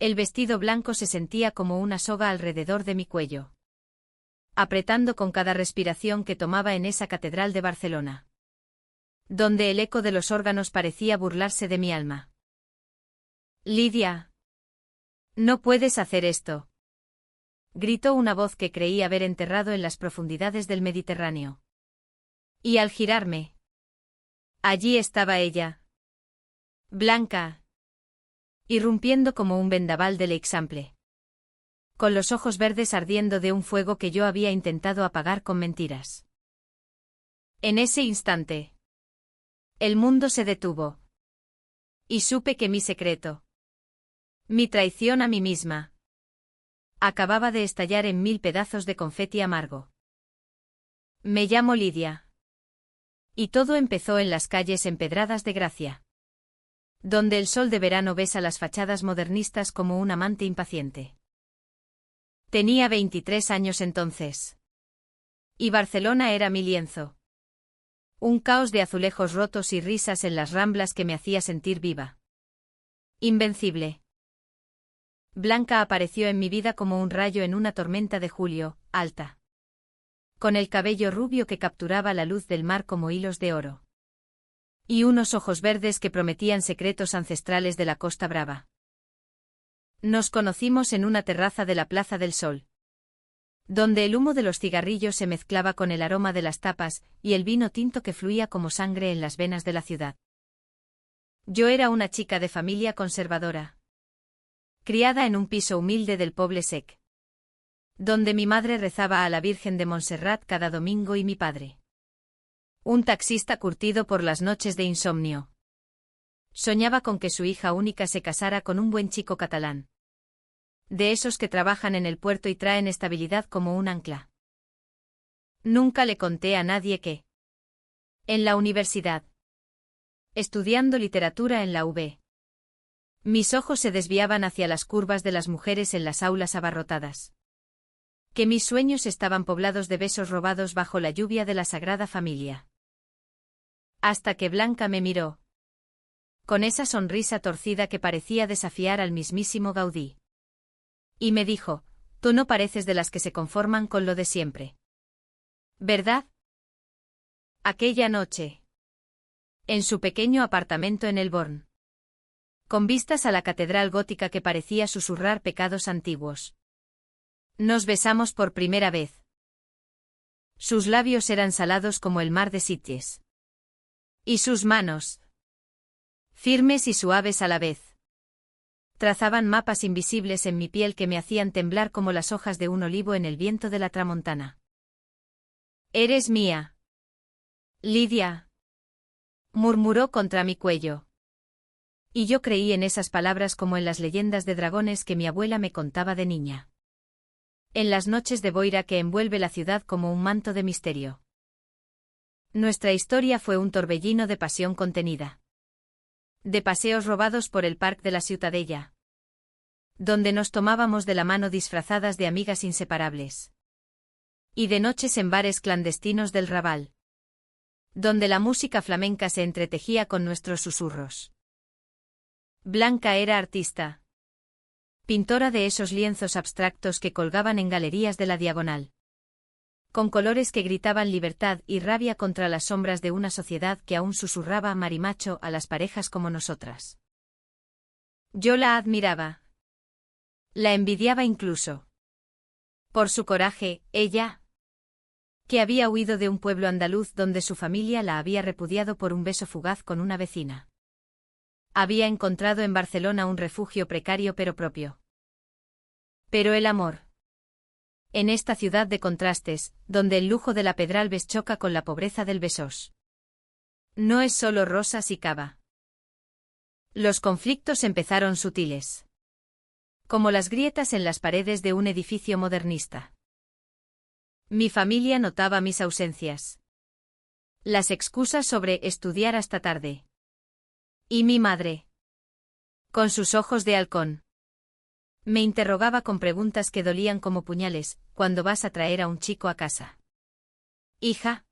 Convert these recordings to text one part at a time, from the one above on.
El vestido blanco se sentía como una soga alrededor de mi cuello, apretando con cada respiración que tomaba en esa catedral de Barcelona, donde el eco de los órganos parecía burlarse de mi alma. Lidia, no puedes hacer esto, gritó una voz que creí haber enterrado en las profundidades del Mediterráneo. Y al girarme, allí estaba ella, blanca, irrumpiendo como un vendaval del Eixample, con los ojos verdes ardiendo de un fuego que yo había intentado apagar con mentiras. En ese instante, el mundo se detuvo. Y supe que mi secreto, mi traición a mí misma, acababa de estallar en 1000 pedazos de confeti amargo. Me llamo Lidia. Y todo empezó en las calles empedradas de Gracia, donde el sol de verano besa las fachadas modernistas como un amante impaciente. Tenía 23 años entonces. Y Barcelona era mi lienzo. Un caos de azulejos rotos y risas en las ramblas que me hacía sentir viva. Invencible. Blanca apareció en mi vida como un rayo en una tormenta de julio, alta, con el cabello rubio que capturaba la luz del mar como hilos de oro. Y unos ojos verdes que prometían secretos ancestrales de la Costa Brava. Nos conocimos en una terraza de la Plaza del Sol, donde el humo de los cigarrillos se mezclaba con el aroma de las tapas y el vino tinto que fluía como sangre en las venas de la ciudad. Yo era una chica de familia conservadora, criada en un piso humilde del Poble Sec, donde mi madre rezaba a la Virgen de Montserrat cada domingo y mi padre, un taxista curtido por las noches de insomnio, soñaba con que su hija única se casara con un buen chico catalán, de esos que trabajan en el puerto y traen estabilidad como un ancla. Nunca le conté a nadie que, en la universidad, estudiando literatura en la UB, mis ojos se desviaban hacia las curvas de las mujeres en las aulas abarrotadas, que mis sueños estaban poblados de besos robados bajo la lluvia de la Sagrada Familia. Hasta que Blanca me miró, con esa sonrisa torcida que parecía desafiar al mismísimo Gaudí. Y me dijo, tú no pareces de las que se conforman con lo de siempre, ¿verdad? Aquella noche, en su pequeño apartamento en El Born, con vistas a la catedral gótica que parecía susurrar pecados antiguos, nos besamos por primera vez. Sus labios eran salados como el mar de Sitges. Y sus manos, firmes y suaves a la vez, trazaban mapas invisibles en mi piel que me hacían temblar como las hojas de un olivo en el viento de la tramontana. Eres mía, Lidia, murmuró contra mi cuello. Y yo creí en esas palabras como en las leyendas de dragones que mi abuela me contaba de niña. En las noches de boira que envuelve la ciudad como un manto de misterio. Nuestra historia fue un torbellino de pasión contenida. De paseos robados por el Parc de la Ciutadella, donde nos tomábamos de la mano disfrazadas de amigas inseparables. Y de noches en bares clandestinos del Raval, donde la música flamenca se entretejía con nuestros susurros. Blanca era artista, pintora de esos lienzos abstractos que colgaban en galerías de la Diagonal, con colores que gritaban libertad y rabia contra las sombras de una sociedad que aún susurraba marimacho a las parejas como nosotras. Yo la admiraba. La envidiaba incluso. Por su coraje, ella, que había huido de un pueblo andaluz donde su familia la había repudiado por un beso fugaz con una vecina. Había encontrado en Barcelona un refugio precario pero propio. Pero el amor. En esta ciudad de contrastes, donde el lujo de la Pedralbes choca con la pobreza del Besós, no es solo rosas y cava. Los conflictos empezaron sutiles, como las grietas en las paredes de un edificio modernista. Mi familia notaba mis ausencias, las excusas sobre estudiar hasta tarde. Y mi madre, con sus ojos de halcón, me interrogaba con preguntas que dolían como puñales. ¿Cuándo vas a traer a un chico a casa? Hija,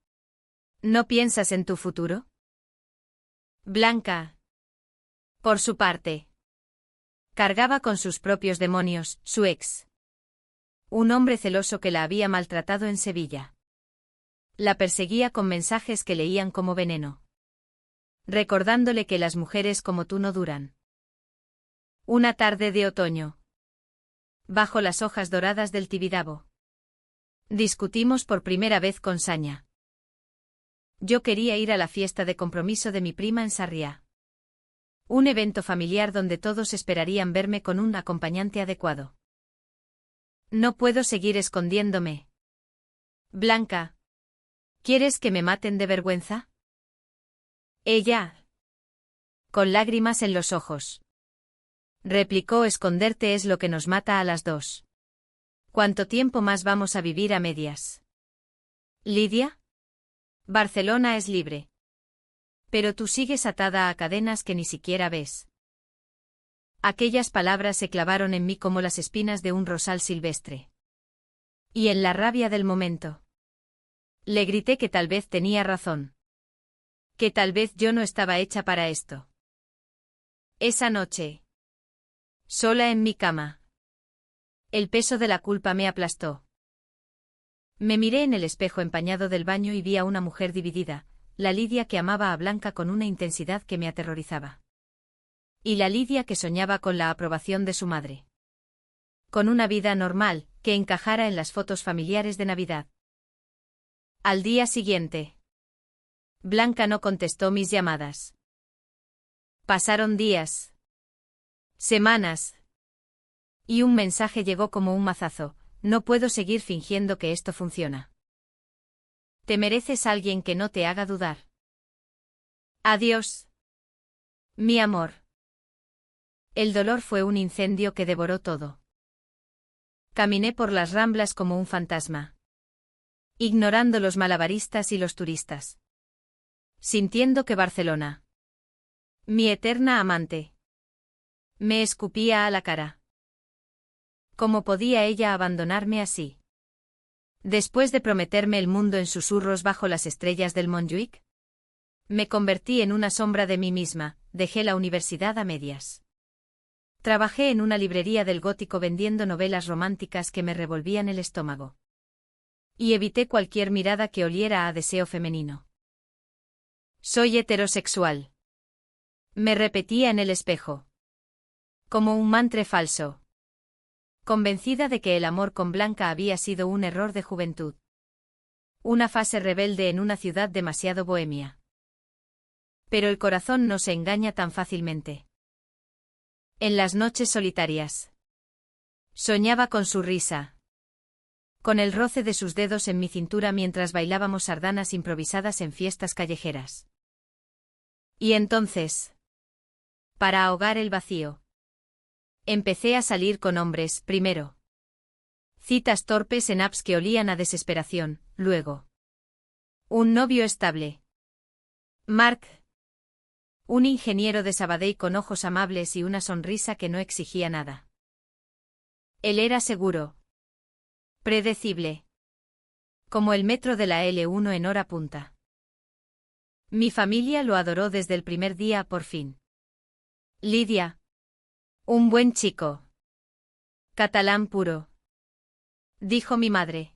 ¿no piensas en tu futuro? Blanca, por su parte, Cargaba con sus propios demonios, su ex. Un hombre celoso que la había maltratado en Sevilla. La perseguía con mensajes que leían como veneno. Recordándole que las mujeres como tú no duran. Una tarde de otoño. Bajo las hojas doradas del Tibidabo. Discutimos por primera vez con saña. Yo quería ir a la fiesta de compromiso de mi prima en Sarriá. Un evento familiar donde todos esperarían verme con un acompañante adecuado. No puedo seguir escondiéndome. Blanca. ¿Quieres que me maten de vergüenza? Ella. Con lágrimas en los ojos. Replicó: esconderte es lo que nos mata a las dos. ¿Cuánto tiempo más vamos a vivir a medias? ¿Lidia? Barcelona es libre. Pero tú sigues atada a cadenas que ni siquiera ves. Aquellas palabras se clavaron en mí como las espinas de un rosal silvestre. Y en la rabia del momento. Le grité que tal vez tenía razón. Que tal vez yo no estaba hecha para esto. Esa noche. Sola en mi cama. El peso de la culpa me aplastó. Me miré en el espejo empañado del baño y vi a una mujer dividida, la Lidia que amaba a Blanca con una intensidad que me aterrorizaba. Y la Lidia que soñaba con la aprobación de su madre. Con una vida normal, que encajara en las fotos familiares de Navidad. Al día siguiente. Blanca no contestó mis llamadas. Pasaron días. Semanas. Y un mensaje llegó como un mazazo: no puedo seguir fingiendo que esto funciona. Te mereces a alguien que no te haga dudar. Adiós. Mi amor. El dolor fue un incendio que devoró todo. Caminé por las Ramblas como un fantasma. Ignorando los malabaristas y los turistas. Sintiendo que Barcelona, mi eterna amante, me escupía a la cara. ¿Cómo podía ella abandonarme así? Después de prometerme el mundo en susurros bajo las estrellas del Montjuïc, me convertí en una sombra de mí misma, dejé la universidad a medias. Trabajé en una librería del gótico vendiendo novelas románticas que me revolvían el estómago. Y evité cualquier mirada que oliera a deseo femenino. Soy heterosexual. Me repetía en el espejo. Como un mantra falso. Convencida de que el amor con Blanca había sido un error de juventud. Una fase rebelde en una ciudad demasiado bohemia. Pero el corazón no se engaña tan fácilmente. En las noches solitarias. Soñaba con su risa. Con el roce de sus dedos en mi cintura mientras bailábamos sardanas improvisadas en fiestas callejeras. Y entonces, para ahogar el vacío, empecé a salir con hombres, primero. Citas torpes en apps que olían a desesperación, luego. Un novio estable. Marc. Un ingeniero de Sabadell con ojos amables y una sonrisa que no exigía nada. Él era seguro. Predecible. Como el metro de la L1 en hora punta. Mi familia lo adoró desde el primer día por fin. Lidia. Un buen chico. Catalán puro. Dijo mi madre.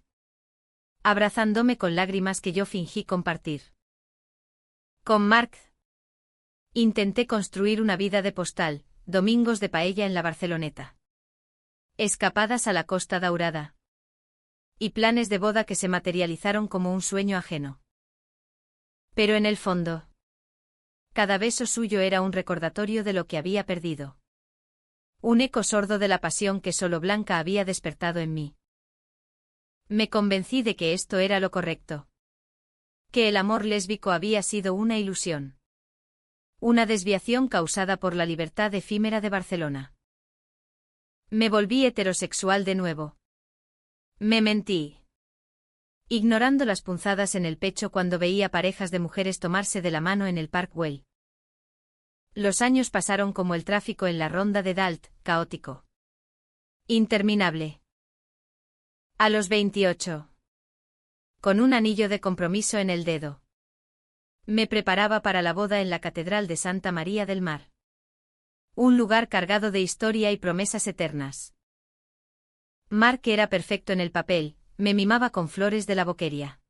Abrazándome con lágrimas que yo fingí compartir. Con Marc. Intenté construir una vida de postal, domingos de paella en la Barceloneta. Escapadas a la Costa Daurada. Y planes de boda que se materializaron como un sueño ajeno. Pero en el fondo, cada beso suyo era un recordatorio de lo que había perdido. Un eco sordo de la pasión que solo Blanca había despertado en mí. Me convencí de que esto era lo correcto. Que el amor lésbico había sido una ilusión. Una desviación causada por la libertad efímera de Barcelona. Me volví heterosexual de nuevo. Me mentí. Ignorando las punzadas en el pecho cuando veía parejas de mujeres tomarse de la mano en el Park Güell. Los años pasaron como el tráfico en la ronda de Dalt, caótico. Interminable. A los 28. Con un anillo de compromiso en el dedo. Me preparaba para la boda en la Catedral de Santa María del Mar. Un lugar cargado de historia y promesas eternas. Mark era perfecto en el papel, me mimaba con flores de la boquería.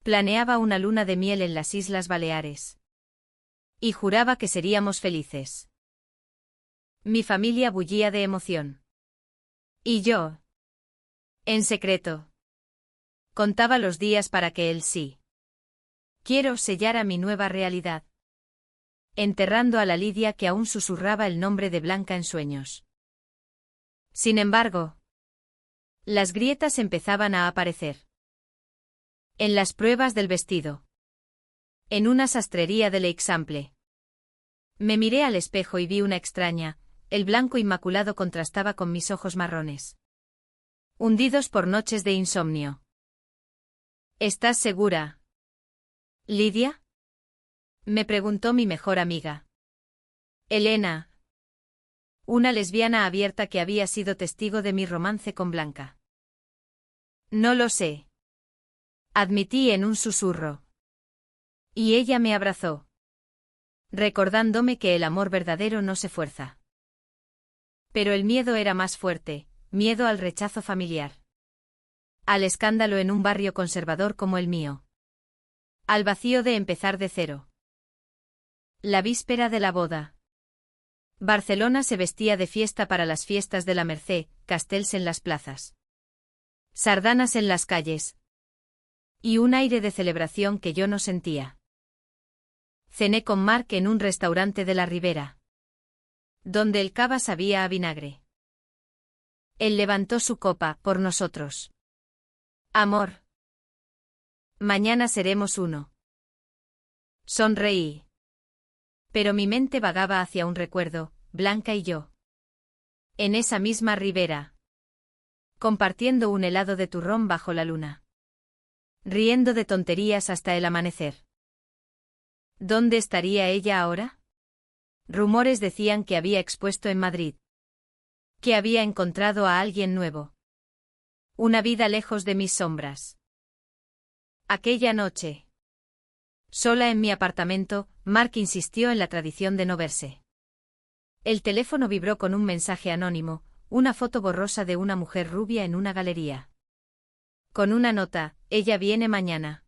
Planeaba una luna de miel en las Islas Baleares. Y juraba que seríamos felices. Mi familia bullía de emoción. Y yo, en secreto, contaba los días para que él sí. Quiero sellar a mi nueva realidad. Enterrando a la Lidia que aún susurraba el nombre de Blanca en sueños. Sin embargo, las grietas empezaban a aparecer. En las pruebas del vestido. En una sastrería de l'Eixample. Me miré al espejo y vi una extraña, el blanco inmaculado contrastaba con mis ojos marrones. Hundidos por noches de insomnio. ¿Estás segura, Lidia? Me preguntó mi mejor amiga. Elena. Una lesbiana abierta que había sido testigo de mi romance con Blanca. No lo sé. Admití en un susurro. Y ella me abrazó. Recordándome que el amor verdadero no se fuerza. Pero el miedo era más fuerte, miedo al rechazo familiar. Al escándalo en un barrio conservador como el mío. Al vacío de empezar de cero. La víspera de la boda. Barcelona se vestía de fiesta para las fiestas de la Mercè, castells en las plazas. Sardanas en las calles. Y un aire de celebración que yo no sentía. Cené con Mark en un restaurante de la Ribera. Donde el cava sabía a vinagre. Él levantó su copa, por nosotros. Amor. Mañana seremos uno. Sonreí. Pero mi mente vagaba hacia un recuerdo, Blanca y yo. En esa misma ribera. Compartiendo un helado de turrón bajo la luna. Riendo de tonterías hasta el amanecer. ¿Dónde estaría ella ahora? Rumores decían que había expuesto en Madrid. Que había encontrado a alguien nuevo. Una vida lejos de mis sombras. Aquella noche. Sola en mi apartamento, Mark insistió en la tradición de no verse. El teléfono vibró con un mensaje anónimo, una foto borrosa de una mujer rubia en una galería. Con una nota, ella viene mañana.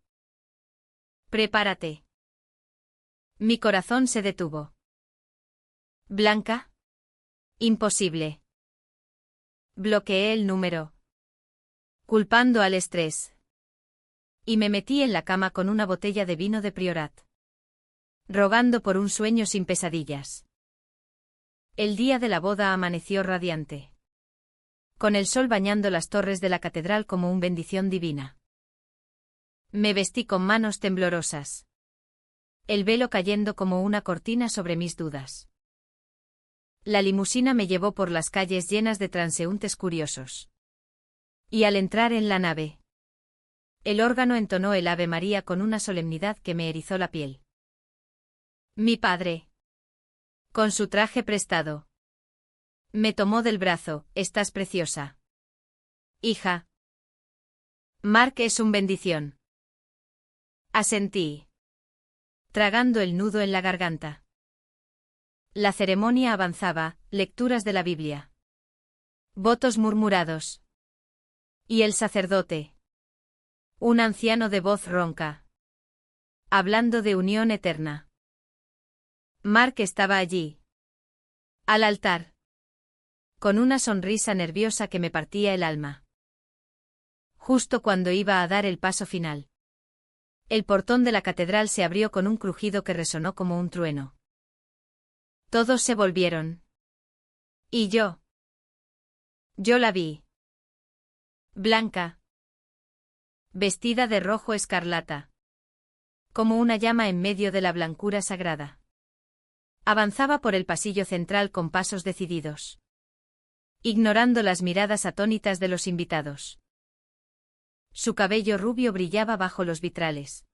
Prepárate. Mi corazón se detuvo. ¿Blanca? Imposible. Bloqueé el número. Culpando al estrés. Y me metí en la cama con una botella de vino de Priorat. Rogando por un sueño sin pesadillas. El día de la boda amaneció radiante. Con el sol bañando las torres de la catedral como una bendición divina. Me vestí con manos temblorosas. El velo cayendo como una cortina sobre mis dudas. La limusina me llevó por las calles llenas de transeúntes curiosos. Y al entrar en la nave, el órgano entonó el Ave María con una solemnidad que me erizó la piel. Mi padre, con su traje prestado, me tomó del brazo. Estás preciosa. Hija. Mark es un bendición. Asentí. Tragando el nudo en la garganta. La ceremonia avanzaba, lecturas de la Biblia. Votos murmurados. Y el sacerdote. Un anciano de voz ronca. Hablando de unión eterna. Mark estaba allí. Al altar. Con una sonrisa nerviosa que me partía el alma. Justo cuando iba a dar el paso final. El portón de la catedral se abrió con un crujido que resonó como un trueno. Todos se volvieron. Y yo. Yo la vi. Blanca. Vestida de rojo escarlata. Como una llama en medio de la blancura sagrada. Avanzaba por el pasillo central con pasos decididos. Ignorando las miradas atónitas de los invitados. Su cabello rubio brillaba bajo los vitrales.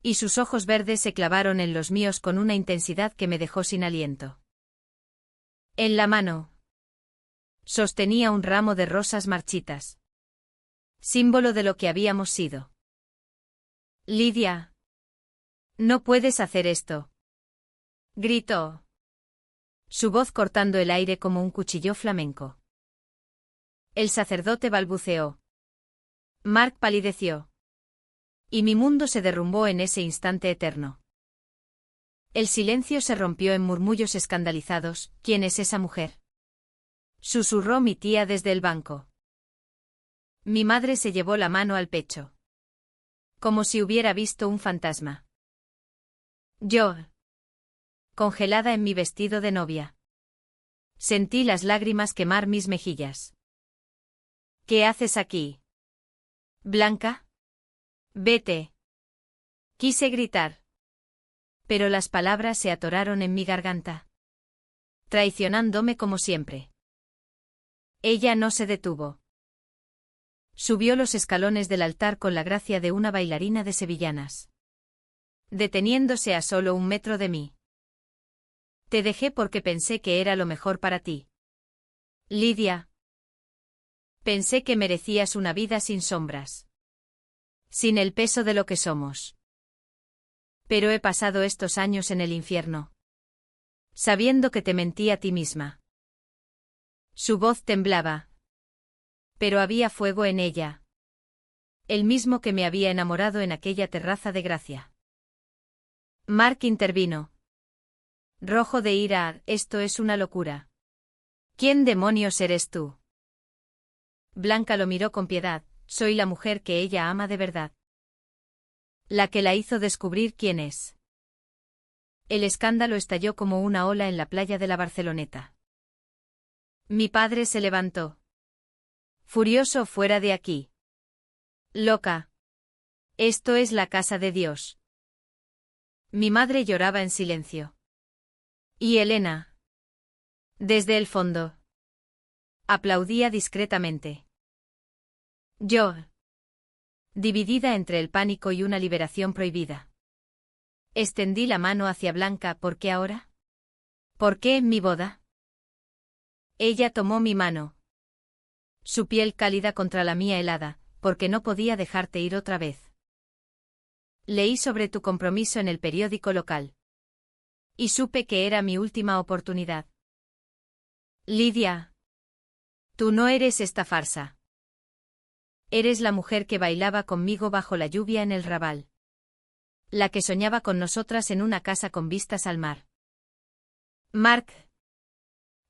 Y sus ojos verdes se clavaron en los míos con una intensidad que me dejó sin aliento. En la mano. Sostenía un ramo de rosas marchitas. Símbolo de lo que habíamos sido. Lidia. No puedes hacer esto. Gritó. Su voz cortando el aire como un cuchillo flamenco. El sacerdote balbuceó. Mark palideció. Y mi mundo se derrumbó en ese instante eterno. El silencio se rompió en murmullos escandalizados. ¿Quién es esa mujer?, susurró mi tía desde el banco. Mi madre se llevó la mano al pecho. Como si hubiera visto un fantasma. Yo, congelada en mi vestido de novia. Sentí las lágrimas quemar mis mejillas. ¿Qué haces aquí? Blanca. Vete. Quise gritar. Pero las palabras se atoraron en mi garganta. Traicionándome como siempre. Ella no se detuvo. Subió los escalones del altar con la gracia de una bailarina de sevillanas. Deteniéndose a solo 1 metro de mí. Te dejé porque pensé que era lo mejor para ti. Lidia. Pensé que merecías una vida sin sombras. Sin el peso de lo que somos. Pero he pasado estos años en el infierno. Sabiendo que te mentí a ti misma. Su voz temblaba. Pero había fuego en ella. El mismo que me había enamorado en aquella terraza de Gracia. Mark intervino. Rojo de ira, esto es una locura. ¿Quién demonios eres tú? Blanca lo miró con piedad. Soy la mujer que ella ama de verdad. La que la hizo descubrir quién es. El escándalo estalló como una ola en la playa de la Barceloneta. Mi padre se levantó. Furioso, fuera de aquí. Loca. Esto es la casa de Dios. Mi madre lloraba en silencio. ¿Y Elena? Desde el fondo. Aplaudía discretamente. Yo. Dividida entre el pánico y una liberación prohibida. Extendí la mano hacia Blanca. ¿Por qué ahora? ¿Por qué en mi boda? Ella tomó mi mano. Su piel cálida contra la mía helada, porque no podía dejarte ir otra vez. Leí sobre tu compromiso en el periódico local. Y supe que era mi última oportunidad. Lidia. Tú no eres esta farsa. Eres la mujer que bailaba conmigo bajo la lluvia en el Raval. La que soñaba con nosotras en una casa con vistas al mar. Marc.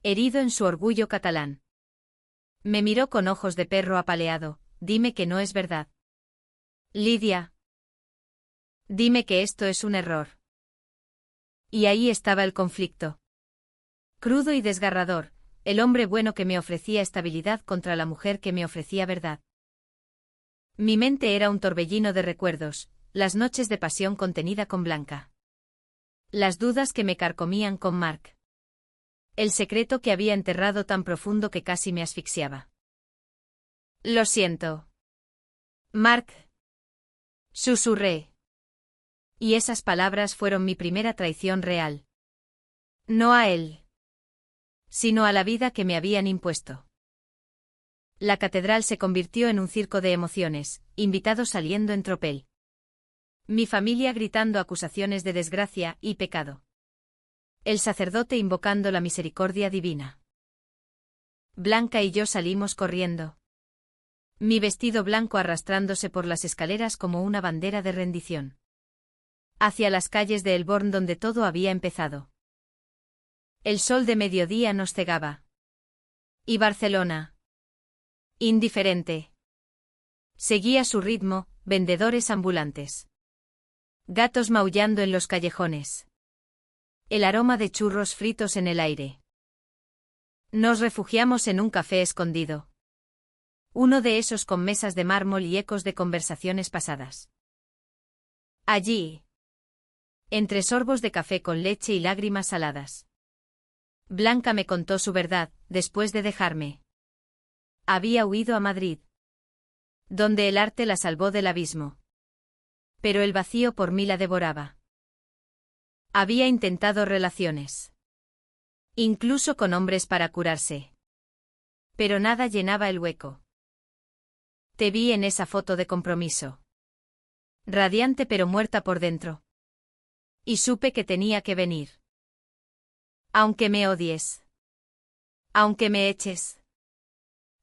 Herido en su orgullo catalán. Me miró con ojos de perro apaleado. Dime que no es verdad. Lidia. Dime que esto es un error. Y ahí estaba el conflicto. Crudo y desgarrador, el hombre bueno que me ofrecía estabilidad contra la mujer que me ofrecía verdad. Mi mente era un torbellino de recuerdos, las noches de pasión contenida con Blanca. Las dudas que me carcomían con Marc. El secreto que había enterrado tan profundo que casi me asfixiaba. Lo siento. Marc. Susurré. Y esas palabras fueron mi primera traición real. No a él, sino a la vida que me habían impuesto. La catedral se convirtió en un circo de emociones, invitados saliendo en tropel. Mi familia gritando acusaciones de desgracia y pecado. El sacerdote invocando la misericordia divina. Blanca y yo salimos corriendo. Mi vestido blanco arrastrándose por las escaleras como una bandera de rendición. Hacia las calles de Elborn donde todo había empezado. El sol de mediodía nos cegaba. Y Barcelona. Indiferente. Seguía su ritmo, vendedores ambulantes. Gatos maullando en los callejones. El aroma de churros fritos en el aire. Nos refugiamos en un café escondido. Uno de esos con mesas de mármol y ecos de conversaciones pasadas. Allí. Entre sorbos de café con leche y lágrimas saladas. Blanca me contó su verdad, después de dejarme. Había huido a Madrid. Donde el arte la salvó del abismo. Pero el vacío por mí la devoraba. Había intentado relaciones. Incluso con hombres para curarse. Pero nada llenaba el hueco. Te vi en esa foto de compromiso. Radiante pero muerta por dentro. Y supe que tenía que venir. Aunque me odies. Aunque me eches.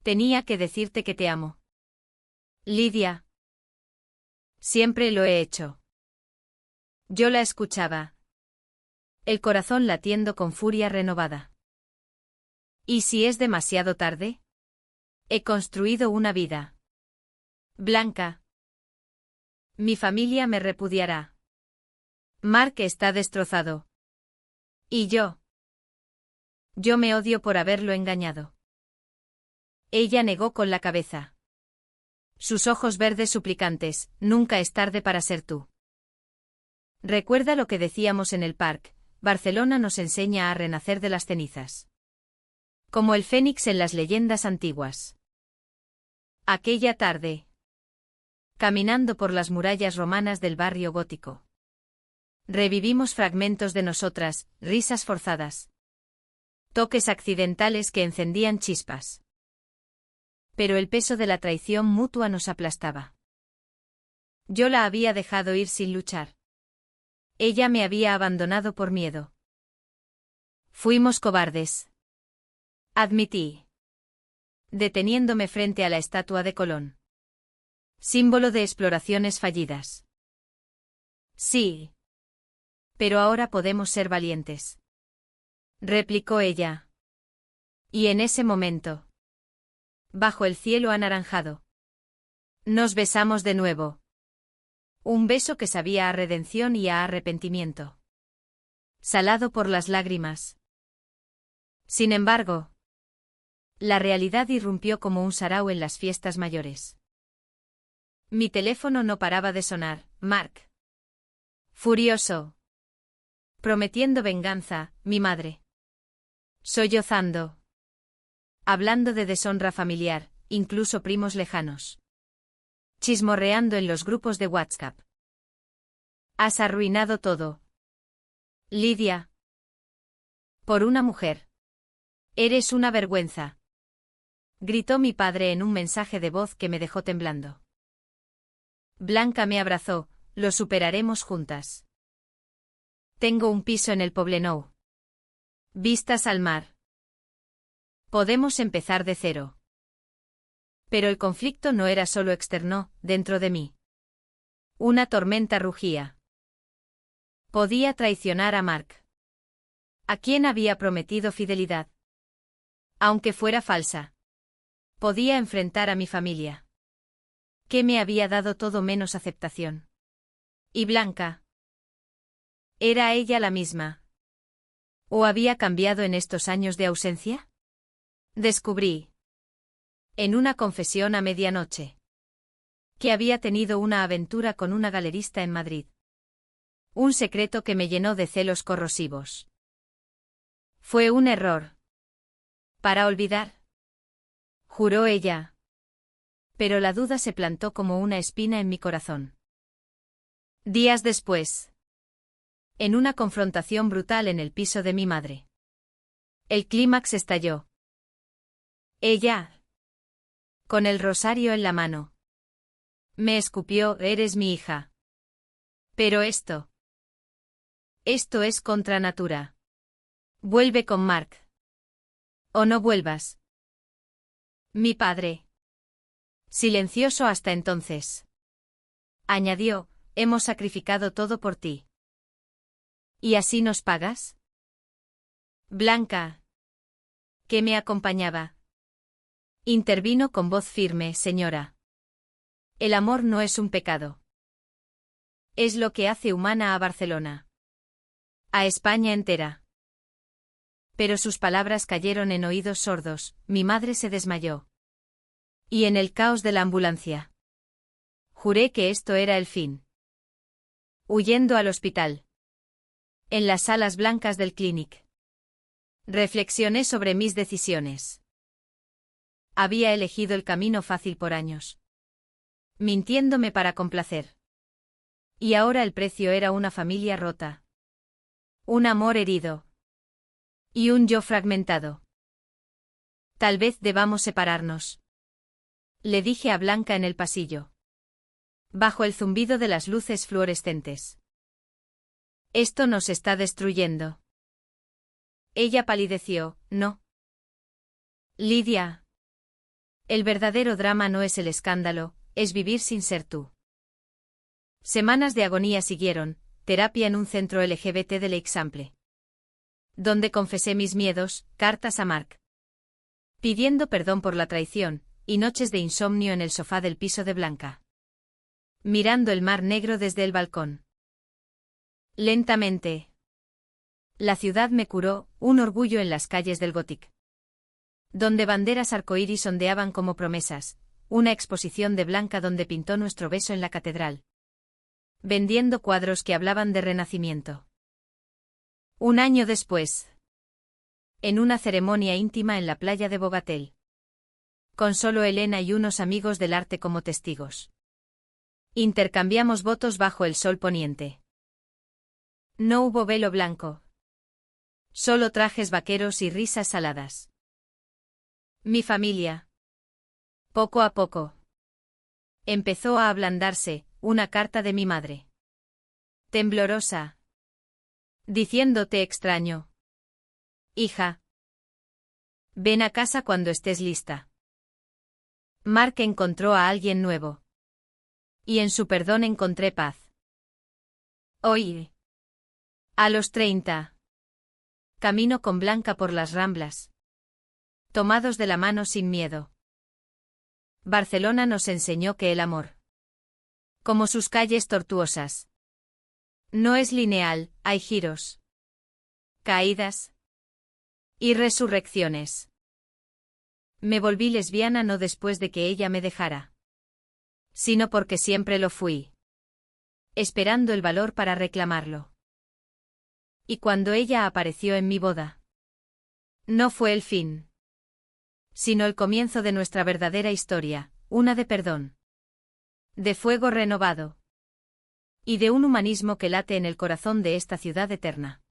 Tenía que decirte que te amo. Lidia. Siempre lo he hecho. Yo la escuchaba. El corazón latiendo con furia renovada. ¿Y si es demasiado tarde? He construido una vida. Blanca. Mi familia me repudiará. Mark está destrozado. ¿Y yo? Yo me odio por haberlo engañado. Ella negó con la cabeza. Sus ojos verdes suplicantes, nunca es tarde para ser tú. Recuerda lo que decíamos en el parque, Barcelona nos enseña a renacer de las cenizas. Como el fénix en las leyendas antiguas. Aquella tarde. Caminando por las murallas romanas del barrio gótico. Revivimos fragmentos de nosotras, risas forzadas. Toques accidentales que encendían chispas. Pero el peso de la traición mutua nos aplastaba. Yo la había dejado ir sin luchar. Ella me había abandonado por miedo. Fuimos cobardes. Admití. Deteniéndome frente a la estatua de Colón. Símbolo de exploraciones fallidas. Sí. Pero ahora podemos ser valientes. Replicó ella. Y en ese momento. Bajo el cielo anaranjado. Nos besamos de nuevo. Un beso que sabía a redención y a arrepentimiento. Salado por las lágrimas. Sin embargo, la realidad irrumpió como un sarao en las fiestas mayores. Mi teléfono no paraba de sonar, Mark. Furioso. Prometiendo venganza, mi madre. Sollozando. Hablando de deshonra familiar, incluso primos lejanos. Chismorreando en los grupos de WhatsApp. Has arruinado todo. Lidia. Por una mujer. Eres una vergüenza. Gritó mi padre en un mensaje de voz que me dejó temblando. Blanca me abrazó, lo superaremos juntas. Tengo un piso en el Poblenou. Vistas al mar. Podemos empezar de cero. Pero el conflicto no era solo externo, dentro de mí. Una tormenta rugía. Podía traicionar a Mark. ¿A quién había prometido fidelidad? Aunque fuera falsa. Podía enfrentar a mi familia. Que me había dado todo menos aceptación. ¿Y Blanca? ¿Era ella la misma? ¿O había cambiado en estos años de ausencia? Descubrí. En una confesión a medianoche. Que había tenido una aventura con una galerista en Madrid. Un secreto que me llenó de celos corrosivos. Fue un error. Para olvidar. Juró ella. Pero la duda se plantó como una espina en mi corazón. Días después. En una confrontación brutal en el piso de mi madre. El clímax estalló. Ella. Con el rosario en la mano. Me escupió, eres mi hija. Pero esto. Esto es contra natura. Vuelve con Mark. O no vuelvas. Mi padre. Silencioso hasta entonces. Añadió, hemos sacrificado todo por ti. ¿Y así nos pagas? Blanca. Que me acompañaba. Intervino con voz firme, señora. El amor no es un pecado. Es lo que hace humana a Barcelona. A España entera. Pero sus palabras cayeron en oídos sordos, mi madre se desmayó. Y en el caos de la ambulancia. Juré que esto era el fin. Huyendo al hospital. En las salas blancas del Clinic. Reflexioné sobre mis decisiones. Había elegido el camino fácil por años. Mintiéndome para complacer. Y ahora el precio era una familia rota. Un amor herido. Y un yo fragmentado. Tal vez debamos separarnos. Le dije a Blanca en el pasillo. Bajo el zumbido de las luces fluorescentes. Esto nos está destruyendo. Ella palideció, no. Lidia. El verdadero drama no es el escándalo, es vivir sin ser tú. Semanas de agonía siguieron, terapia en un centro LGBT del Eixample. Donde confesé mis miedos, cartas a Mark. Pidiendo perdón por la traición, y noches de insomnio en el sofá del piso de Blanca. Mirando el mar negro desde el balcón. Lentamente. La ciudad me curó, un orgullo en las calles del Gothic. Donde banderas arcoíris ondeaban como promesas, una exposición de Blanca donde pintó nuestro beso en la catedral. Vendiendo cuadros que hablaban de renacimiento. Un año después. En una ceremonia íntima en la playa de Bogatel. Con solo Elena y unos amigos del arte como testigos. Intercambiamos votos bajo el sol poniente. No hubo velo blanco. Solo trajes vaqueros y risas saladas. Mi familia. Poco a poco. Empezó a ablandarse, una carta de mi madre. Temblorosa. Diciéndote extraño. Hija. Ven a casa cuando estés lista. Mark encontró a alguien nuevo. Y en su perdón encontré paz. Hoy. A los 30. Camino con Blanca por las Ramblas. Tomados de la mano sin miedo. Barcelona nos enseñó que el amor. Como sus calles tortuosas. No es lineal, hay giros. Caídas. Y resurrecciones. Me volví lesbiana no después de que ella me dejara. Sino porque siempre lo fui. Esperando el valor para reclamarlo. Y cuando ella apareció en mi boda. No fue el fin. Sino el comienzo de nuestra verdadera historia, una de perdón. De fuego renovado. Y de un humanismo que late en el corazón de esta ciudad eterna.